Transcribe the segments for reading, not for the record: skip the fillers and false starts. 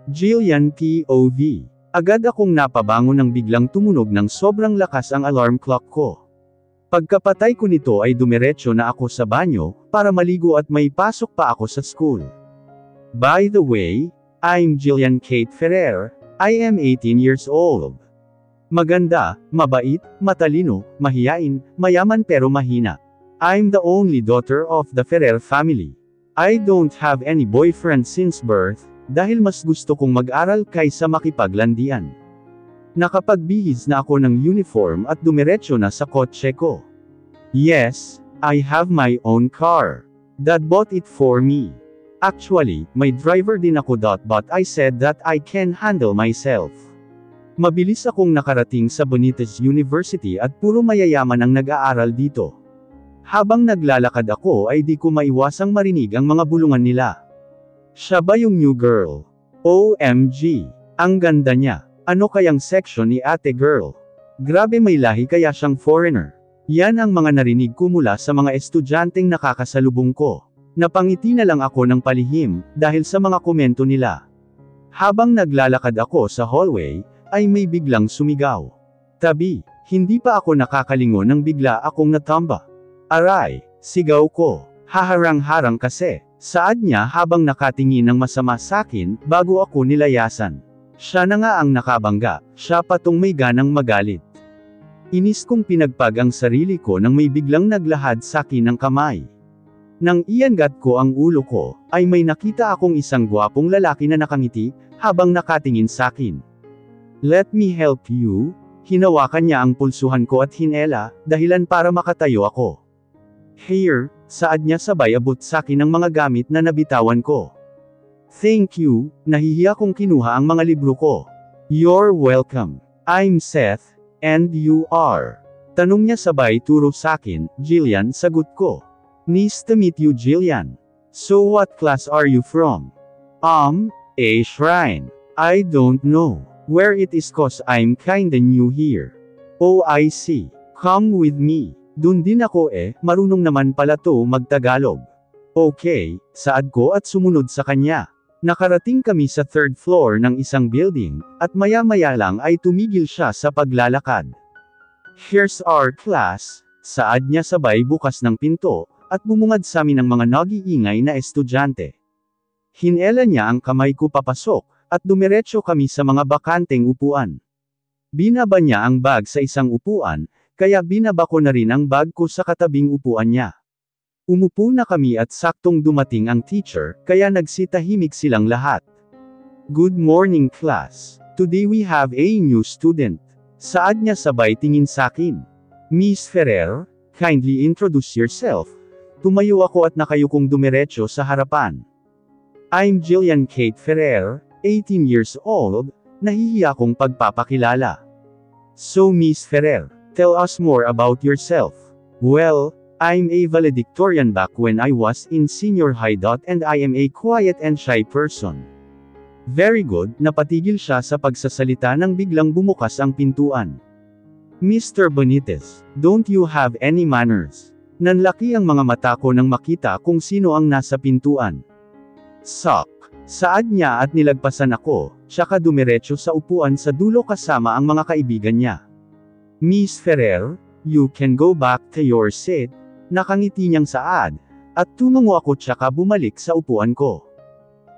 Jillian POV. Agad akong napabangon nang biglang tumunog ng sobrang lakas ang alarm clock ko. Pagkapatay ko nito ay dumiretso na ako sa banyo, para maligo at may pasok pa ako sa school. By the way, I'm Jillian Kate Ferrer, I am 18 years old. Maganda, mabait, matalino, mahiyain, mayaman pero mahina. I'm the only daughter of the Ferrer family. I don't have any boyfriend since birth, dahil mas gusto kong mag-aral kaysa makipaglandian. Nakapagbihis na ako ng uniform at dumiretso na sa kotse ko. Yes, I have my own car. Dad bought it for me. Actually, may driver din ako but I said that I can handle myself. Mabilis akong nakarating sa Benitez University at puro mayayaman ang nag-aaral dito. Habang naglalakad ako ay di ko maiwasang marinig ang mga bulungan nila. Siya ba yung new girl? OMG! Ang ganda niya! Ano kayang section ni ate girl? Grabe may lahi kaya siyang foreigner. Yan ang mga narinig ko mula sa mga estudyanteng nakakasalubong ko. Napangiti na lang ako ng palihim, dahil sa mga komento nila. Habang naglalakad ako sa hallway, ay may biglang sumigaw. Tabi, hindi pa ako nakakalingon nang bigla akong natamba. Aray, sigaw ko. Haharang-harang kasi. Saad niya habang nakatingin ng masama sakin, bago ako nilayasan. Siya na nga ang nakabangga, siya patong may ganang magalit. Inis kong pinagpag ang sarili ko nang may biglang naglahad sakin ng kamay. Nang iangat ko ang ulo ko, ay may nakita akong isang gwapong lalaki na nakangiti, habang nakatingin sakin. Let me help you? Hinawakan niya ang pulsuhan ko at hinela, dahilan para makatayo ako. Here, saad niya sabay abot sakin ng mga gamit na nabitawan ko. Thank you, nahihiya kong kinuha ang mga libro ko. You're welcome. I'm Seth, and you are. Tanong niya sabay turo sakin, Jillian, sagot ko. Nice to meet you Jillian. So what class are you from? A shrine. I don't know where it is cause I'm kinda new here. Oh I see. Come with me. Dun din ako marunong naman pala to magtagalog. Okay, saad ko at sumunod sa kanya. Nakarating kami sa third floor ng isang building, at maya-maya lang ay tumigil siya sa paglalakad. Here's our class, saad niya sabay bukas ng pinto, at bumungad sa amin ang mga nag-iingay na estudyante. Hinela niya ang kamay ko papasok, at dumiretso kami sa mga bakanteng upuan. Binaba niya ang bag sa isang upuan, kaya binaba ko na rin ang bag ko sa katabing upuan niya. Umupo na kami at saktong dumating ang teacher, kaya nagsitahimik silang lahat. Good morning class. Today we have a new student. Saad niya sabay tingin sakin. Miss Ferrer, kindly introduce yourself. Tumayo ako at nakayukong dumiretso sa harapan. I'm Jillian Kate Ferrer, 18 years old, nahihiya kong pagpapakilala. So Miss Ferrer, tell us more about yourself. Well, I'm a valedictorian back when I was in senior high. And I am a quiet and shy person. Very good, napatigil siya sa pagsasalita nang biglang bumukas ang pintuan. Mr. Benitez, don't you have any manners? Nanlaki ang mga mata ko nang makita kung sino ang nasa pintuan. Sok! Saad niya at nilagpasan ako, tsaka dumiretso sa upuan sa dulo kasama ang mga kaibigan niya. Miss Ferrer, you can go back to your seat. Nakangiti niyang saad, at tumango ako tsaka bumalik sa upuan ko.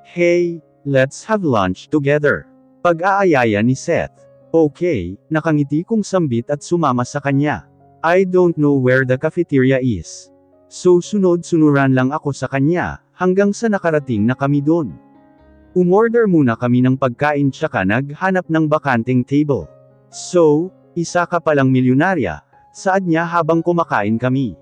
Hey, let's have lunch together. Pag-aayaya ni Seth. Okay, nakangiti kong sambit at sumama sa kanya. I don't know where the cafeteria is. So sunod-sunuran lang ako sa kanya, hanggang sa nakarating na kami doon. Umorder muna kami ng pagkain tsaka naghanap ng bakanteng table. So, isa ka palang milyonarya, saad niya habang kumakain kami.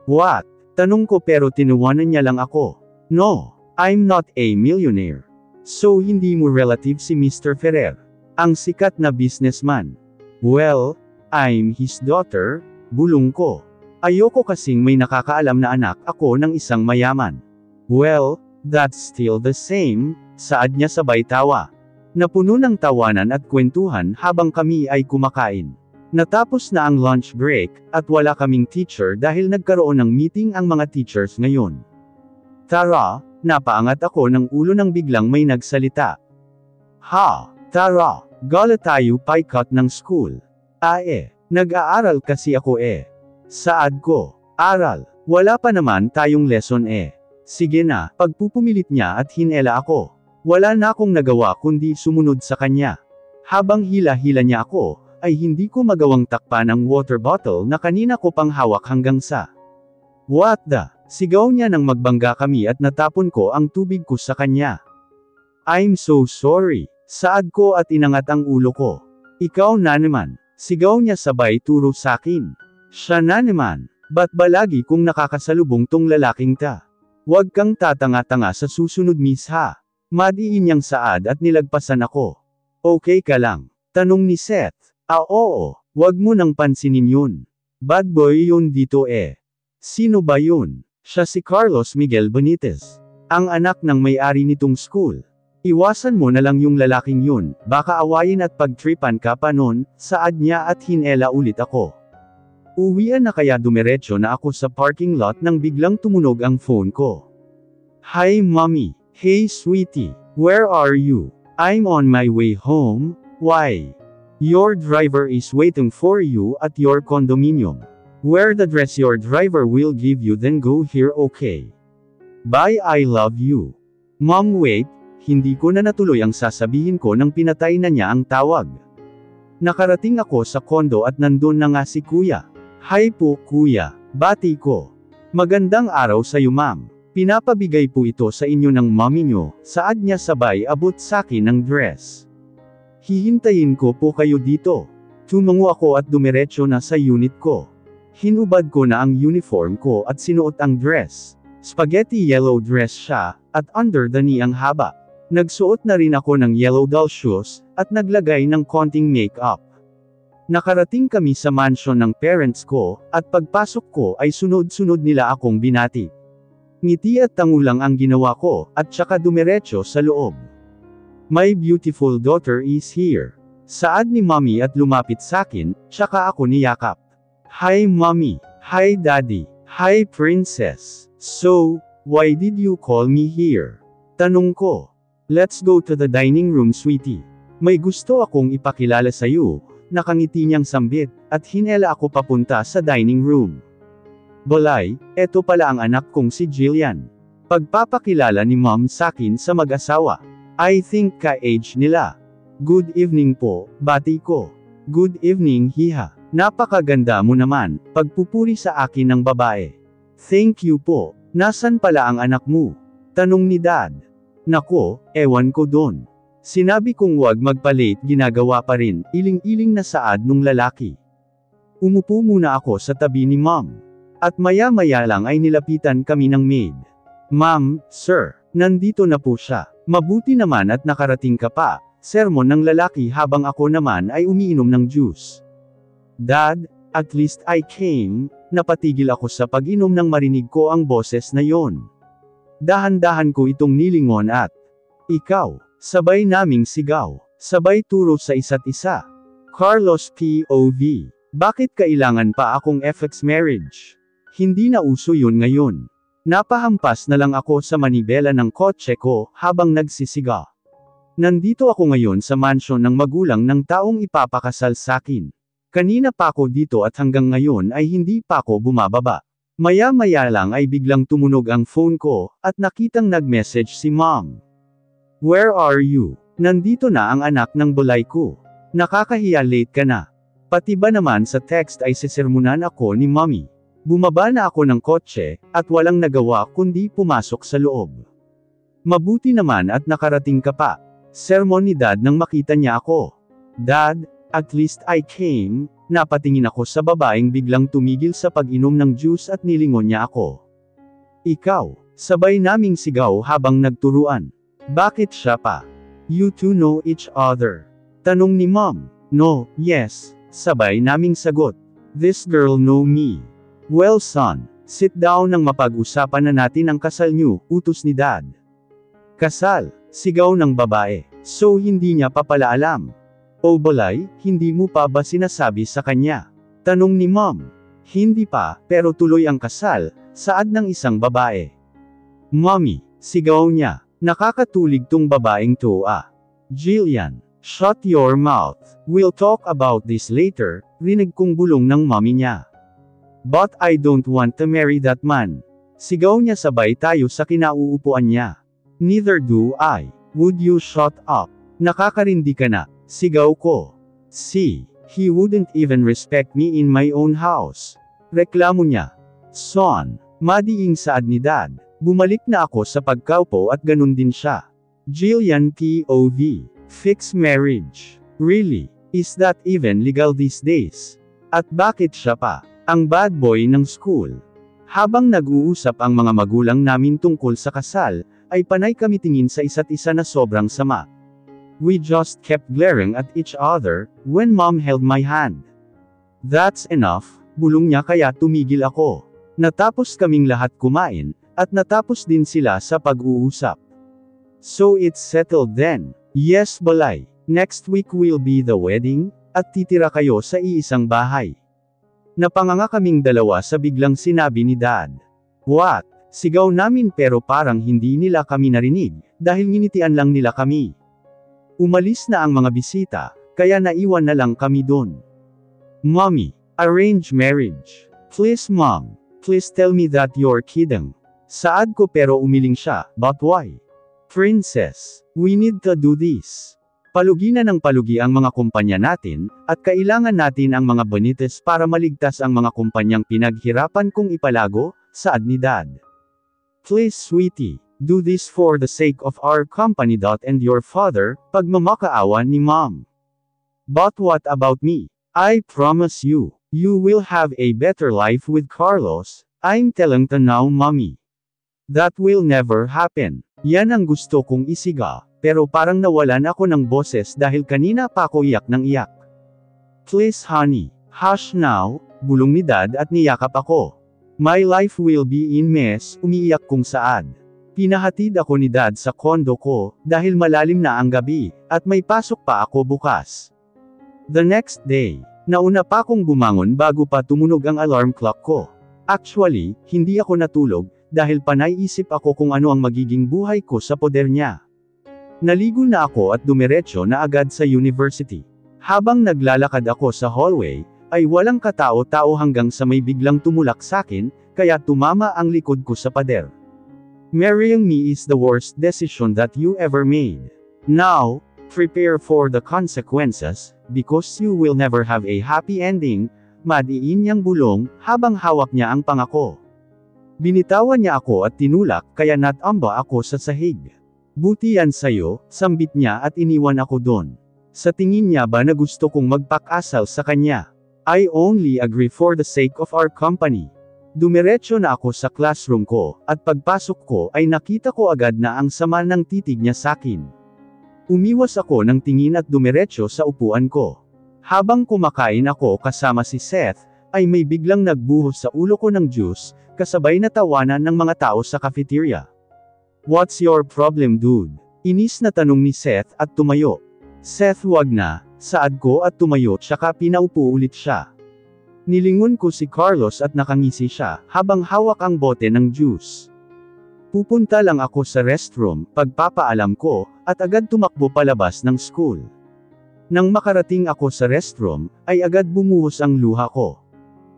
What? Tanong ko pero tinuwanan niya lang ako. No, I'm not a millionaire. So hindi mo relative si Mr. Ferrer, ang sikat na businessman. Well, I'm his daughter, bulong ko. Ayoko kasing may nakakaalam na anak ako ng isang mayaman. Well, that's still the same, saad niya sabay tawa. Napuno ng tawanan at kwentuhan habang kami ay kumakain. Natapos na ang lunch break, at wala kaming teacher dahil nagkaroon ng meeting ang mga teachers ngayon. Tara, napaangat ako ng ulo nang biglang may nagsalita. Ha, tara, gala tayo paikat ng school. Nag-aaral kasi ako Saad ko, aral, wala pa naman tayong lesson Sige na, pagpupumilit niya at hinela ako. Wala na akong nagawa kundi sumunod sa kanya. Habang hila-hila niya ako, ay hindi ko magawang takpan ang water bottle na kanina ko pang hawak hanggang sa what the? Sigaw niya nang magbangga kami at natapon ko ang tubig ko sa kanya. I'm so sorry. Saad ko at inangat ang ulo ko. Ikaw na naman. Sigaw niya sabay turo sakin. Siya na naman. Ba't ba lagi kong nakakasalubong tong lalaking ta? Huwag kang tatanga-tanga sa susunod miss ha. Madiin niyang Saad at nilagpasan ako. Okay ka lang? Tanong ni Seth. Oo. Huwag mo nang pansinin yun. Bad boy yun dito Sino ba yun? Siya si Carlos Miguel Benitez. Ang anak ng may-ari nitong school. Iwasan mo na lang yung lalaking yun, baka awayin at pagtripan ka pa nun, Saad niya at hinela ulit ako. Uwian na kaya dumiretso na ako sa parking lot nang biglang tumunog ang phone ko. Hi mommy. Hey sweetie. Where are you? I'm on my way home. Why? Your driver is waiting for you at your condominium. Wear the dress your driver will give you then go here okay? Bye I love you. Mom wait, hindi ko na natuloy ang sasabihin ko nang pinatay na niya ang tawag. Nakarating ako sa kondo at nandun na nga si kuya. Hi po kuya, bati ko. Magandang araw sa'yo ma'am. Pinapabigay po ito sa inyo ng mommy nyo, Saad niya sabay abot sakin ng dress. Hihintayin ko po kayo dito. Tumango ako at dumiretso na sa unit ko. Hinubad ko na ang uniform ko at sinuot ang dress. Spaghetti yellow dress siya, at under the knee ang haba. Nagsuot na rin ako ng yellow doll shoes, at naglagay ng konting makeup. Nakarating kami sa mansion ng parents ko, at pagpasok ko ay sunod-sunod nila akong binati. Ngiti at tangulang ang ginawa ko, at saka dumiretso sa loob. My beautiful daughter is here. Saad ni mommy at lumapit sakin, saka ako niyakap. Hi mommy. Hi daddy. Hi princess. So, why did you call me here? Tanong ko. Let's go to the dining room sweetie. May gusto akong ipakilala sa'yo, nakangiti niyang sambit, at hinela ako papunta sa dining room. Balay, eto pala ang anak kong si Jillian. Pagpapakilala ni mom sakin sa mag-asawa. I think ka-age nila. Good evening po, bati ko. Good evening hiha. Napakaganda mo naman, pagpupuri sa akin ng babae. Thank you po. Nasan pala ang anak mo? Tanong ni dad. Nako, ewan ko don. Sinabi kong wag magpa-late ginagawa pa rin, iling-iling na Saad nung lalaki. Umupo muna ako sa tabi ni mom. At maya-maya lang ay nilapitan kami ng maid. Ma'am, sir, nandito na po siya. Mabuti naman at nakarating ka pa. Sermon ng lalaki habang ako naman ay umiinom ng juice. Dad, at least I came. Napatigil ako sa pag-inom nang marinig ko ang boses na yon. Dahan-dahan ko itong nilingon at, ikaw, sabay naming sigaw, sabay turo sa isa't isa. Carlos POV, bakit kailangan pa akong FX marriage? Hindi na uso yun ngayon. Napahampas na lang ako sa manibela ng kotse ko habang nagsisiga. Nandito ako ngayon sa mansion ng magulang ng taong ipapakasal sakin. Kanina pa ako dito at hanggang ngayon ay hindi pa ako bumababa. Maya-maya lang ay biglang tumunog ang phone ko, at nakitang nag-message si mom. Where are you? Nandito na ang anak ng bulay ko. Nakakahiya late ka na. Pati ba naman sa text ay sisermonan ako ni mommy. Bumaba na ako ng kotse, at walang nagawa kundi pumasok sa loob. Mabuti naman at nakarating ka pa. Sermon ni dad nang makita niya ako. Dad, at least I came. Napatingin ako sa babaeng biglang tumigil sa pag-inom ng juice at nilingon niya ako. Ikaw, sabay naming sigaw habang nagturuan. Bakit siya pa? You two know each other. Tanong ni mom. No, yes, sabay naming sagot. This girl know me. Well son, sit down nang mapag-usapan na natin ang kasal niyo, utos ni dad. Kasal, sigaw ng babae. So hindi niya pa pala alam. O balay, hindi mo pa ba sinasabi sa kanya? Tanong ni mom. Hindi pa, pero tuloy ang kasal, Saad ng isang babae. Mommy, sigaw niya. Nakakatulig tong babaeng to ah. Jillian, shut your mouth. We'll talk about this later, rinig kong bulong ng mommy niya. But I don't want to marry that man. Sigaw niya sabay tayo sa kinauupuan niya. Neither do I. Would you shut up? Nakakarindi ka na, sigaw ko. See, he wouldn't even respect me in my own house. Reklamo niya. Son, madiing saad ni dad. Bumalik na ako sa pagkaupo at ganun din siya. Jillian POV. Fixed marriage. Really? Is that even legal these days? At bakit siya pa ang bad boy ng school? Habang nag-uusap ang mga magulang namin tungkol sa kasal, ay panay kami tingin sa isa't isa na sobrang sama. We just kept glaring at each other, when mom held my hand. That's enough, bulong niya kaya tumigil ako. Natapos kaming lahat kumain, at natapos din sila sa pag-uusap. So it's settled then. Yes balay. Next week will be the wedding, at titira kayo sa iisang bahay. Napanganga kaming dalawa sa biglang sinabi ni dad. What? Sigaw namin pero parang hindi nila kami narinig, dahil nginitian lang nila kami. Umalis na ang mga bisita, kaya naiwan na lang kami doon. Mommy, arrange marriage. Please mom, please tell me that you're kidding. Saad ko pero umiling siya, but why? Princess, we need to do this. Palugi na ng palugi ang mga kumpanya natin, at kailangan natin ang mga bonites para maligtas ang mga kumpanyang pinaghirapan kong ipalago, saad ni dad. Please sweetie, do this for the sake of our company. And your father, pagmamakaawa ni mom. But what about me? I promise you, you will have a better life with Carlos, I'm telling you now mommy. That will never happen. Yan ang gusto kong isiga, pero parang nawalan ako ng boses dahil kanina pa ako iyak ng iyak. Please honey, hush now, bulong ni dad at niyakap ako. My life will be in mess, umiiyak kong saad. Pinahatid ako ni dad sa kondo ko, dahil malalim na ang gabi, at may pasok pa ako bukas. The next day, nauna pa akong bumangon bago pa tumunog ang alarm clock ko. Actually, hindi ako natulog, dahil panay isip ako kung ano ang magiging buhay ko sa poder niya. Naligo na ako at dumiretso na agad sa university. Habang naglalakad ako sa hallway, ay walang katao-tao hanggang sa may biglang tumulak sakin, kaya tumama ang likod ko sa pader. Marrying me is the worst decision that you ever made. Now, prepare for the consequences, because you will never have a happy ending, madiin niyang bulong, habang hawak niya ang pangako. Binitawan niya ako at tinulak, kaya natamba ako sa sahig. Buti yan sayo, sambit niya at iniwan ako doon. Sa tingin niya ba na gusto kong magpakasal sa kanya? I only agree for the sake of our company. Dumiretso na ako sa classroom ko, at pagpasok ko ay nakita ko agad na ang sama ng titig niya sakin. Umiwas ako ng tingin at dumiretso sa upuan ko. Habang kumakain ako kasama si Seth, ay may biglang nagbuhos sa ulo ko ng juice, kasabay na tawanan ng mga tao sa cafeteria. What's your problem dude? Inis na tanong ni Seth at tumayo. Seth wag na, saad ko at tumayo tsaka pinaupo ulit siya. Nilingon ko si Carlos at nakangisi siya, habang hawak ang bote ng juice. Pupunta lang ako sa restroom, pagpapaalam ko, at agad tumakbo palabas ng school. Nang makarating ako sa restroom, ay agad bumuhos ang luha ko.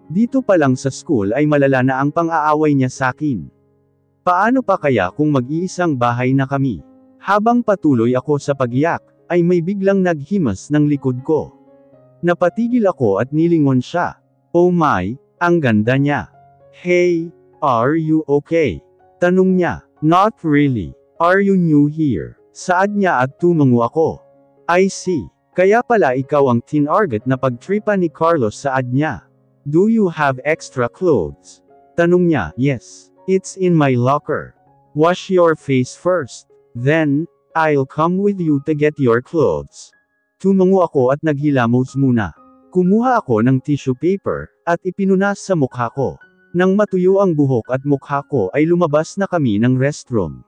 Dito pa lang sa school ay malala na ang pang-aaway niya sakin. Paano pa kaya kung mag-iisang bahay na kami? Habang patuloy ako sa pag-iyak, ay may biglang naghimas ng likod ko. Napatigil ako at nilingon siya. Oh my, ang ganda niya. Hey, are you okay? Tanong niya. Not really. Are you new here? Saad niya at tumango ako. I see. Kaya pala ikaw ang tinarget na pagtripa ni Carlos, saad niya. Do you have extra clothes? Tanong niya. Yes. It's in my locker. Wash your face first. Then, I'll come with you to get your clothes. Tumango ako at naghilamos muna. Kumuha ako ng tissue paper, at ipinunas sa mukha ko. Nang matuyo ang buhok at mukha ko ay lumabas na kami ng restroom.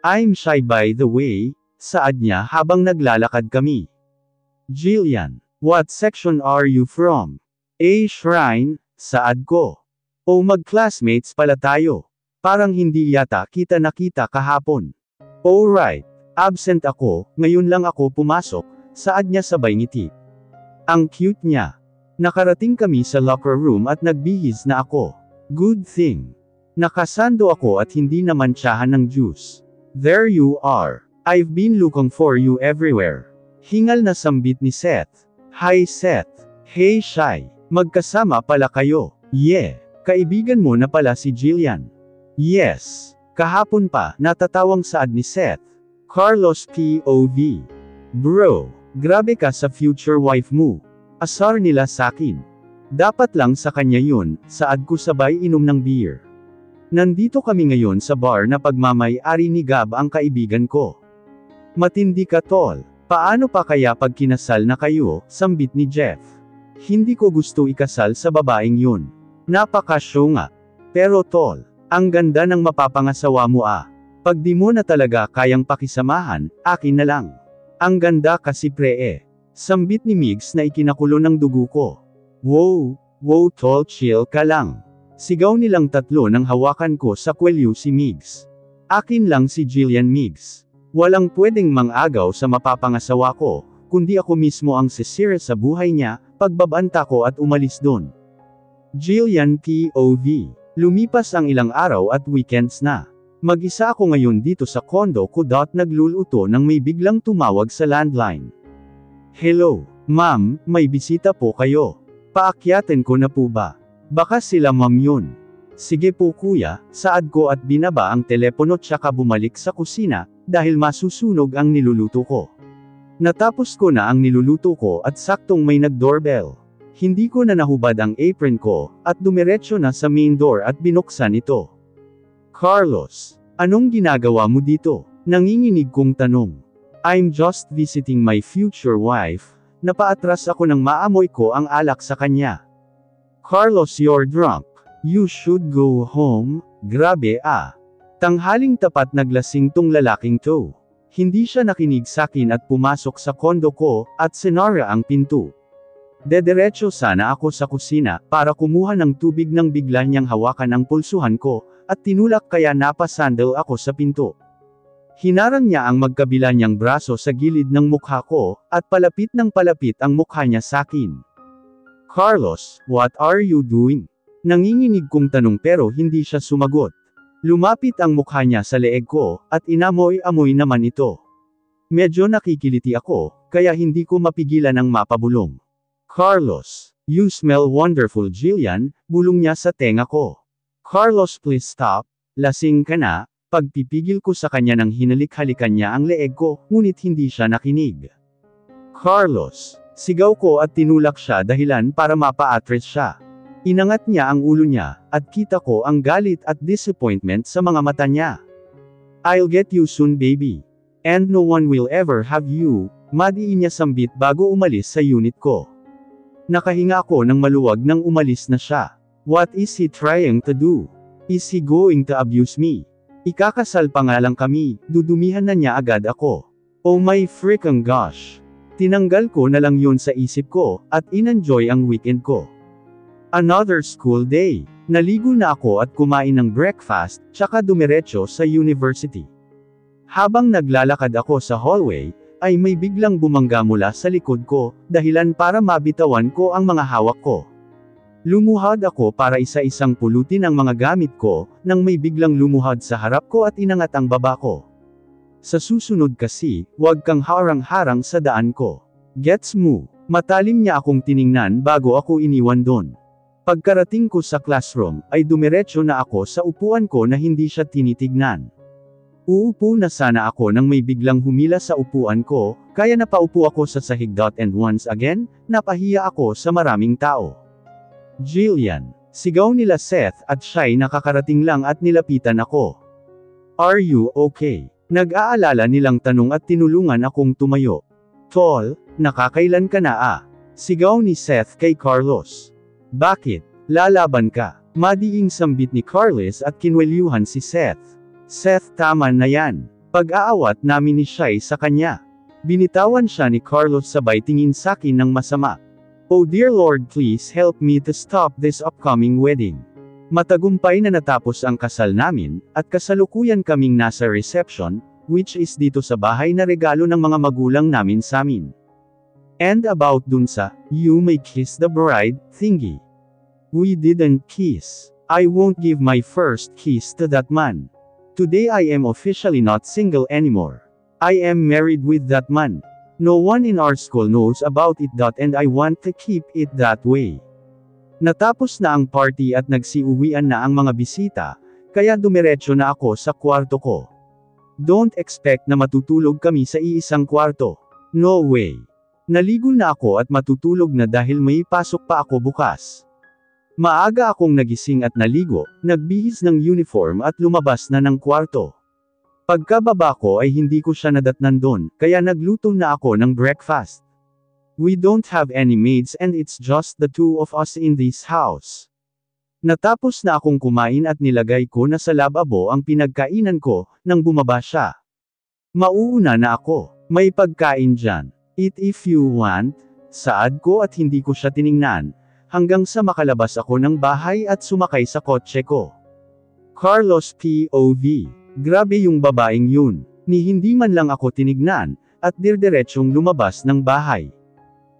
I'm shy by the way, saad niya habang naglalakad kami. Jillian, what section are you from? A shrine, saad ko. O mag-classmates pala tayo. Parang hindi yata kita nakita kahapon. Alright, Absent ako, ngayon lang ako pumasok, saad niya sabay ngiti. Ang cute niya. Nakarating kami sa locker room at nagbihis na ako. Good thing. Nakasando ako at hindi naman tsahan ng juice. There you are. I've been looking for you everywhere. Hingal na sambit ni Seth. Hi Seth. Hey Shai. Magkasama pala kayo. Yeah. Kaibigan mo na pala si Jillian. Yes. Kahapon pa, natatawang saad ni Seth. Carlos POV. Bro, grabe ka sa future wife mo. Asar nila sakin. Dapat lang sa kanya yun, saad ko sabay inom ng beer. Nandito kami ngayon sa bar na pagmamay-ari ni Gab ang kaibigan ko. Matindi ka tol. Paano pa kaya pag kinasal na kayo, sambit ni Jeff. Hindi ko gusto ikasal sa babaeng yun. Napaka-show nga. Pero tol, ang ganda ng mapapangasawa mo ah. Pag di mo na talaga kayang pakisamahan, akin na lang. Ang ganda kasi pre eh. Sambit ni Migs na ikinakulo ng dugo ko. Wow tol chill ka lang. Sigaw nilang tatlo nang hawakan ko sa kwelyo si Migs. Akin lang si Jillian Migs. Walang pwedeng mang-agaw sa mapapangasawa ko, kundi ako mismo ang sisira sa buhay niya, pagbabanta ko at umalis doon. Jillian POV. Lumipas ang ilang araw at weekends na. Mag-isa ako ngayon dito sa condo ko. Nagluluto nang may biglang tumawag sa landline. Hello, ma'am, may bisita po kayo. Paakyatin ko na po ba? Baka sila ma'am yun. Sige po kuya, saad ko at binaba ang telepono tsaka bumalik sa kusina, dahil masusunog ang niluluto ko. Natapos ko na ang niluluto ko at saktong may nag-doorbell. Hindi ko na nahubad ang apron ko, at dumiretso na sa main door at binuksan ito. Carlos, anong ginagawa mo dito? Nanginginig kong tanong. I'm just visiting my future wife. Napaatras ako nang maamoy ko ang alak sa kanya. Carlos, you're drunk. You should go home. Grabe ah. Tanghaling tapat naglasing tong lalaking to. Hindi siya nakinig sakin at pumasok sa kondo ko, at sinara ang pinto. Dederecho sana ako sa kusina, para kumuha ng tubig nang bigla niyang hawakan ang pulsuhan ko, at tinulak kaya napasandal ako sa pinto. Hinarang niya ang magkabila niyang braso sa gilid ng mukha ko, at palapit ng palapit ang mukha niya sakin. Carlos, what are you doing? Nanginginig kong tanong pero hindi siya sumagot. Lumapit ang mukha niya sa leeg ko, at inamoy-amoy naman ito. Medyo nakikiliti ako, kaya hindi ko mapigilan ang mapabulong. Carlos, you smell wonderful Jillian, bulong niya sa tenga ko. Carlos please stop, lasing ka na. Pagpipigil ko sa kanya nang hinalik-halikan niya ang leeg ko, ngunit hindi siya nakinig. Carlos, sigaw ko at tinulak siya dahilan para mapa-atras siya. Inangat niya ang ulo niya, at kita ko ang galit at disappointment sa mga mata niya. I'll get you soon baby. And no one will ever have you, madiin niya sambit bago umalis sa unit ko. Nakahinga ako ng maluwag nang umalis na siya. What is he trying to do? Is he going to abuse me? Ikakasal pa nga lang kami, dudumihan na niya agad ako. Oh my freaking gosh. Tinanggal ko na lang yun sa isip ko, at inenjoy ang weekend ko. Another school day. Naligo na ako at kumain ng breakfast, tsaka dumiretso sa university. Habang naglalakad ako sa hallway, ay may biglang bumangga mula sa likod ko, dahilan para mabitawan ko ang mga hawak ko. Lumuhad ako para isa-isang pulutin ang mga gamit ko, nang may biglang lumuhad sa harap ko at inangat ang baba ko. Sa susunod kasi, huwag kang harang-harang sa daan ko. Gets mo? Matalim niya akong tiningnan bago ako iniwan doon. Pagkarating ko sa classroom, ay dumiretso na ako sa upuan ko na hindi siya tinitignan. Uupo na sana ako nang may biglang humila sa upuan ko, kaya napaupo ako sa sahig. And once again, napahiya ako sa maraming tao. Jillian, sigaw nila Seth at siya'y nakakarating lang at nilapitan ako. Are you okay? Nag-aalala nilang tanong at tinulungan akong tumayo. Tol, nakakailan ka na ah? Sigaw ni Seth kay Carlos. Bakit? Lalaban ka? Madiing sambit ni Carlos at kinwelyuhan si Seth. Seth, tama na yan. Pag-aawat namin ni Shai sa kanya. Binitawan siya ni Carlos sabay tingin sakin ng masama. Oh dear Lord, please help me to stop this upcoming wedding. Matagumpay na natapos ang kasal namin, at kasalukuyan kaming nasa reception, which is dito sa bahay na regalo ng mga magulang namin samin. And about dun sa, you may kiss the bride, thingy. We didn't kiss. I won't give my first kiss to that man. Today I am officially not single anymore. I am married with that man. No one in our school knows about it. And I want to keep it that way. Natapos na ang party at nagsiuwian na ang mga bisita, kaya dumiretso na ako sa kwarto ko. Don't expect na matutulog kami sa iisang kwarto. No way. Naligo na ako at matutulog na dahil may pasok pa ako bukas. Maaga akong nagising at naligo, nagbihis ng uniform at lumabas na ng kwarto. Pagkababa ko ay hindi ko siya nadatnan doon, kaya nagluto na ako ng breakfast. We don't have any maids and it's just the two of us in this house. Natapos na akong kumain at nilagay ko na sa lababo ang pinagkainan ko, nang bumaba siya. Mauuna na ako, may pagkain dyan. Eat if you want, saad ko at hindi ko siya tiningnan, hanggang sa makalabas ako ng bahay at sumakay sa kotse ko. Carlos POV. Grabe yung babaeng yun. Ni hindi man lang ako tinignan, at dirdiretsong lumabas ng bahay.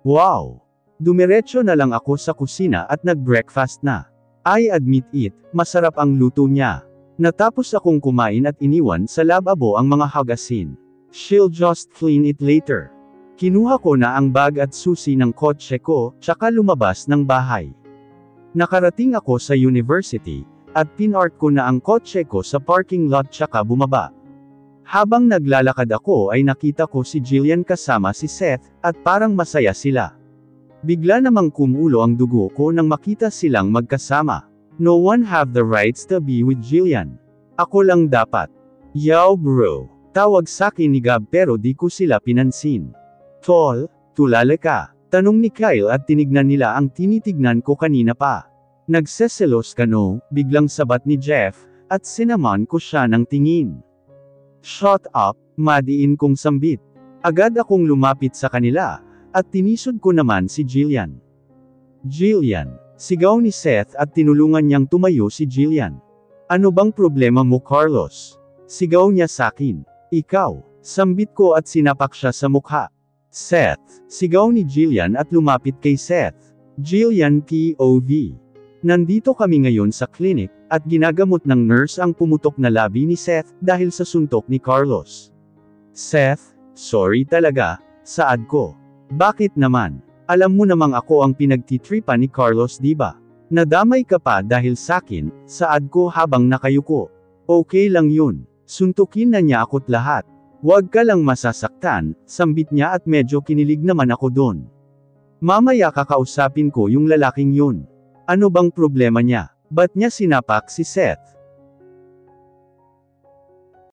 Wow! Dumiretso na lang ako sa kusina at nag-breakfast na. I admit it, masarap ang luto niya. Natapos akong kumain at iniwan sa lababo ang mga hagasin. She'll just clean it later. Kinuha ko na ang bag at susi ng kotse ko, tsaka lumabas ng bahay. Nakarating ako sa university, at pinart ko na ang kotse ko sa parking lot tsaka bumaba. Habang naglalakad ako ay nakita ko si Jillian kasama si Seth, at parang masaya sila. Bigla namang kumulo ang dugo ko nang makita silang magkasama. No one have the rights to be with Jillian. Ako lang dapat. Yo bro, tawag sakin ni Gab pero di ko sila pinansin. Tol, tulala ka, tanong ni Kyle at tinignan nila ang tinitignan ko kanina pa. Nagseselos ka no, biglang sabat ni Jeff, at sinaman ko siya ng tingin. Shut up, madiin kong sambit. Agad akong lumapit sa kanila, at tinisod ko naman si Jillian. Jillian, sigaw ni Seth at tinulungan niyang tumayo si Jillian. Ano bang problema mo Carlos? Sigaw niya sakin. Ikaw, sambit ko at sinapak siya sa mukha. Seth, sigaw ni Jillian at lumapit kay Seth. Jillian POV. Nandito kami ngayon sa clinic, at ginagamot ng nurse ang pumutok na labi ni Seth, dahil sa suntok ni Carlos. Seth, sorry talaga, saad ko. Bakit naman? Alam mo namang ako ang pinagtitripa ni Carlos diba? Nadamay ka pa dahil sakin, saad ko habang nakayuko. Okay lang yun. Suntukin na niya ako't lahat. Huwag ka lang masasaktan, sambit niya at medyo kinilig naman ako doon. Mamaya kakausapin ko yung lalaking yun. Ano bang problema niya? Ba't niya sinapak si Seth?